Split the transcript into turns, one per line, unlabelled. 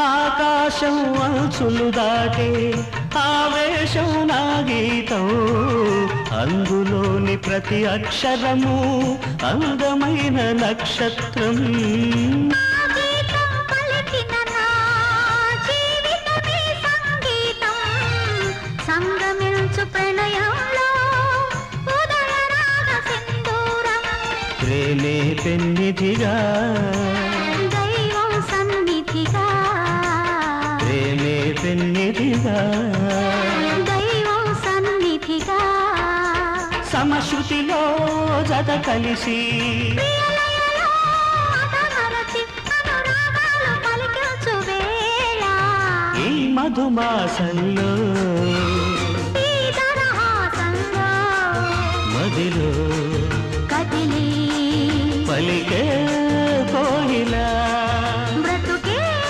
ఆకాశం అంచులు దాటే ఆవేశం నా గీతం, అందులోని ప్రతి అక్షరము అందమైన నక్షత్రం. ప్రేమే పెన్నిధిగా
దైవం సన్నిధిగా,
ప్రేమే పెన్నిధిగా
దైవం సన్నిధిగా,
సమశృతిలో జత కలిసి
పలికించు వేళ
ఈ మధుమాసంలో మదిలో
కదిలి
పలికే